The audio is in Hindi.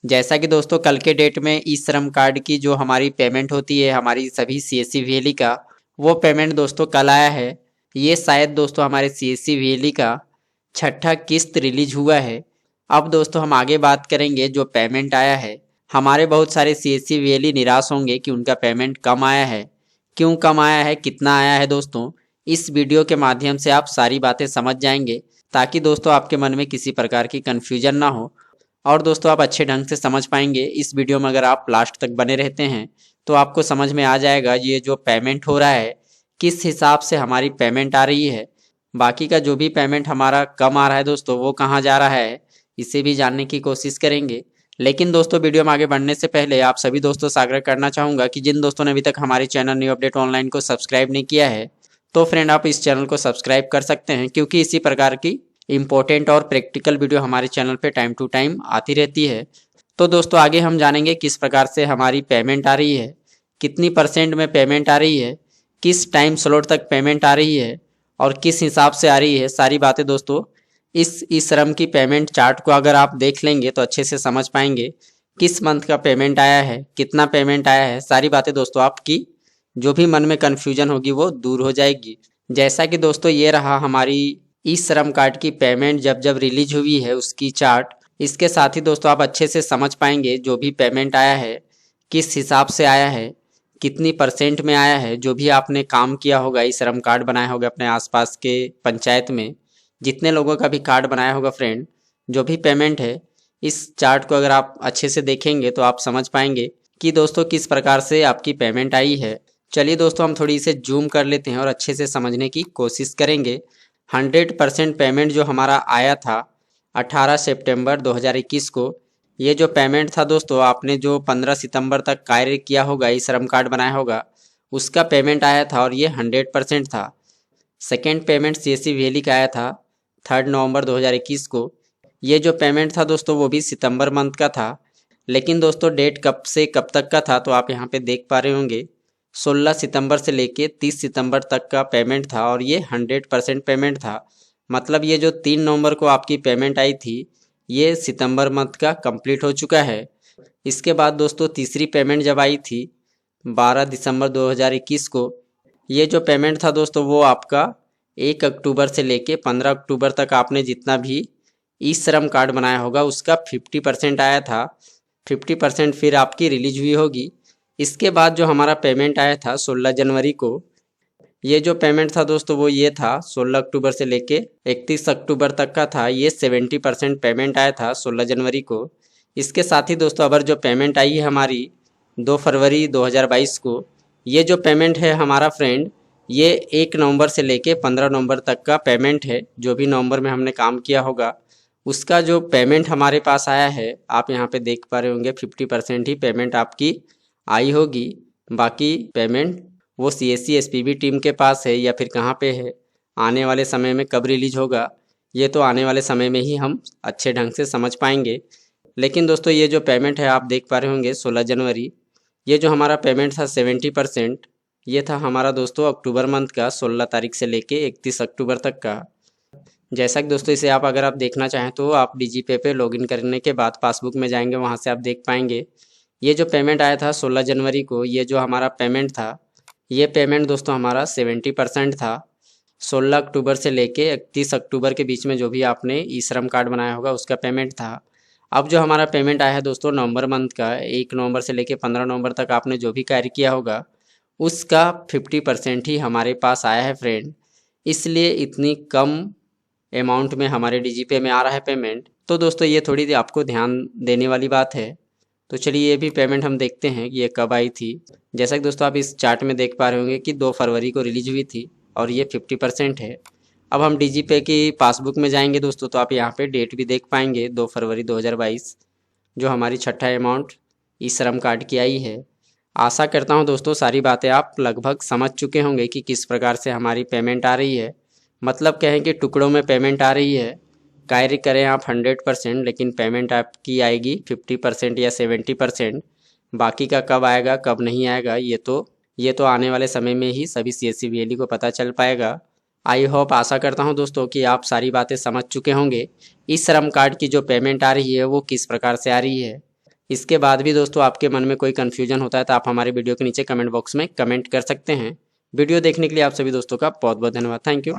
जैसा कि दोस्तों कल के डेट में ई श्रम कार्ड की जो हमारी पेमेंट होती है हमारी सभी सीएससी वीएलई का, वो पेमेंट दोस्तों कल आया है। ये शायद दोस्तों हमारे सीएससी वीएलई का छठा किस्त रिलीज हुआ है। अब दोस्तों हम आगे बात करेंगे जो पेमेंट आया है। हमारे बहुत सारे सीएससी वीएलई निराश होंगे कि उनका पेमेंट कम आया है। क्यों कम आया है, कितना आया है दोस्तों, इस वीडियो के माध्यम से आप सारी बातें समझ जाएंगे, ताकि दोस्तों आपके मन में किसी प्रकार की कन्फ्यूजन ना हो और दोस्तों आप अच्छे ढंग से समझ पाएंगे। इस वीडियो में अगर आप लास्ट तक बने रहते हैं तो आपको समझ में आ जाएगा ये जो पेमेंट हो रहा है किस हिसाब से हमारी पेमेंट आ रही है। बाकी का जो भी पेमेंट हमारा कम आ रहा है दोस्तों वो कहाँ जा रहा है, इसे भी जानने की कोशिश करेंगे। लेकिन दोस्तों वीडियो में आगे बढ़ने से पहले आप सभी दोस्तों से आग्रह करना चाहूँगा कि जिन दोस्तों ने अभी तक हमारे चैनल न्यू अपडेट ऑनलाइन को सब्सक्राइब नहीं किया है तो फ्रेंड आप इस चैनल को सब्सक्राइब कर सकते हैं, क्योंकि इसी प्रकार की इम्पोर्टेंट और प्रैक्टिकल वीडियो हमारे चैनल पे टाइम टू टाइम आती रहती है। तो दोस्तों आगे हम जानेंगे किस प्रकार से हमारी पेमेंट आ रही है, कितनी परसेंट में पेमेंट आ रही है, किस टाइम स्लॉट तक पेमेंट आ रही है और किस हिसाब से आ रही है। सारी बातें दोस्तों इस श्रम की पेमेंट चार्ट को अगर आप देख लेंगे तो अच्छे से समझ पाएंगे किस मंथ का पेमेंट आया है, कितना पेमेंट आया है। सारी बातें दोस्तों आपकी जो भी मन में कन्फ्यूजन होगी वो दूर हो जाएगी। जैसा कि दोस्तों ये रहा हमारी ई श्रम कार्ड की पेमेंट जब जब रिलीज हुई है उसकी चार्ट। इसके साथ ही दोस्तों आप अच्छे से समझ पाएंगे जो भी पेमेंट आया है किस हिसाब से आया है, कितनी परसेंट में आया है। जो भी आपने काम किया होगा, ई श्रम कार्ड बनाया होगा अपने आसपास के पंचायत में, जितने लोगों का भी कार्ड बनाया होगा फ्रेंड, जो भी पेमेंट है इस चार्ट को अगर आप अच्छे से देखेंगे तो आप समझ पाएंगे कि दोस्तों किस प्रकार से आपकी पेमेंट आई है। चलिए दोस्तों हम थोड़ी इसे जूम कर लेते हैं और अच्छे से समझने की कोशिश करेंगे। 100% पेमेंट जो हमारा आया था 18 सितंबर 2021 को, ये जो पेमेंट था दोस्तों आपने जो 15 सितंबर तक कार्य किया होगा, ई श्रम कार्ड बनाया होगा, उसका पेमेंट आया था और ये 100% था। सेकेंड पेमेंट सीएससी वीएलई का आया था 3 नवंबर 2021 को। ये जो पेमेंट था दोस्तों वो भी सितंबर मंथ का था, लेकिन दोस्तों डेट कब से कब तक का था तो आप यहाँ पे देख पा रहे होंगे 16 सितंबर से लेके 30 सितंबर तक का पेमेंट था और ये 100% पेमेंट था। मतलब ये जो 3 नवंबर को आपकी पेमेंट आई थी ये सितंबर मंथ का कंप्लीट हो चुका है। इसके बाद दोस्तों तीसरी पेमेंट जब आई थी 12 दिसंबर 2021 को, ये जो पेमेंट था दोस्तों वो आपका 1 अक्टूबर से लेके 15 अक्टूबर तक आपने जितना भी ई श्रम कार्ड बनाया होगा उसका 50% आया था। 50% फिर आपकी रिलीज हुई होगी। इसके बाद जो हमारा पेमेंट आया था 16 जनवरी को, ये जो पेमेंट था दोस्तों वो ये था 16 अक्टूबर से लेके 31 अक्टूबर तक का था। ये 70% पेमेंट आया था 16 जनवरी को। इसके साथ ही दोस्तों अबर जो पेमेंट आई है हमारी 2 फरवरी 2022 को, ये जो पेमेंट है हमारा फ्रेंड ये 1 नवंबर से लेके 15 नवंबर तक का पेमेंट है। जो भी नवंबर में हमने काम किया होगा उसका जो पेमेंट हमारे पास आया है आप यहाँ पे देख पा रहे होंगे 50% ही पेमेंट आपकी आई होगी। बाकी पेमेंट वो सीएससी एसपीबी टीम के पास है या फिर कहाँ पे है, आने वाले समय में कब रिलीज होगा ये तो आने वाले समय में ही हम अच्छे ढंग से समझ पाएंगे। लेकिन दोस्तों ये जो पेमेंट है आप देख पा रहे होंगे 16 जनवरी, ये जो हमारा पेमेंट था 70%, ये था हमारा दोस्तों अक्टूबर मंथ का 16 तारीख से लेके 31 अक्टूबर तक का। जैसा कि दोस्तों इसे आप अगर आप देखना चाहें तो आप डीजीपे पे लॉगिन करने के बाद पासबुक में जाएंगे, वहाँ से आप देख पाएंगे ये जो पेमेंट आया था 16 जनवरी को, ये जो हमारा पेमेंट था ये पेमेंट दोस्तों हमारा 70% था। 16 अक्टूबर से लेके 31 अक्टूबर के बीच में जो भी आपने ई श्रम कार्ड बनाया होगा उसका पेमेंट था। अब जो हमारा पेमेंट आया है दोस्तों नवंबर मंथ का, 1 नवंबर से लेके 15 नवंबर तक आपने जो भी कार्य किया होगा उसका 50% ही हमारे पास आया है फ्रेंड। इसलिए इतनी कम अमाउंट में हमारे डीजीपे में आ रहा है पेमेंट। तो दोस्तों ये थोड़ी आपको ध्यान देने वाली बात है। तो चलिए ये भी पेमेंट हम देखते हैं कि ये कब आई थी। जैसा कि दोस्तों आप इस चार्ट में देख पा रहे होंगे कि 2 फरवरी को रिलीज हुई थी और ये 50% है। अब हम डीजीपे की पासबुक में जाएंगे दोस्तों तो आप यहाँ पे डेट भी देख पाएंगे 2 फरवरी 2022, जो हमारी छठा अमाउंट ई श्रम कार्ड की आई है। आशा करता हूँ दोस्तों सारी बातें आप लगभग समझ चुके होंगे कि किस प्रकार से हमारी पेमेंट आ रही है। मतलब कहें कि टुकड़ों में पेमेंट आ रही है। कार्य करें आप 100% लेकिन पेमेंट आपकी आएगी 50% या 70%। बाकी का कब आएगा कब नहीं आएगा ये तो आने वाले समय में ही सभी सीएससी वीएलई को पता चल पाएगा। आई होप, आशा करता हूं दोस्तों कि आप सारी बातें समझ चुके होंगे। इस श्रम कार्ड की जो पेमेंट आ रही है वो किस प्रकार से आ रही है। इसके बाद भी दोस्तों आपके मन में कोई कन्फ्यूजन होता है तो आप हमारे वीडियो के नीचे कमेंट बॉक्स में कमेंट कर सकते हैं। वीडियो देखने के लिए आप सभी दोस्तों का बहुत बहुत धन्यवाद। Thank you.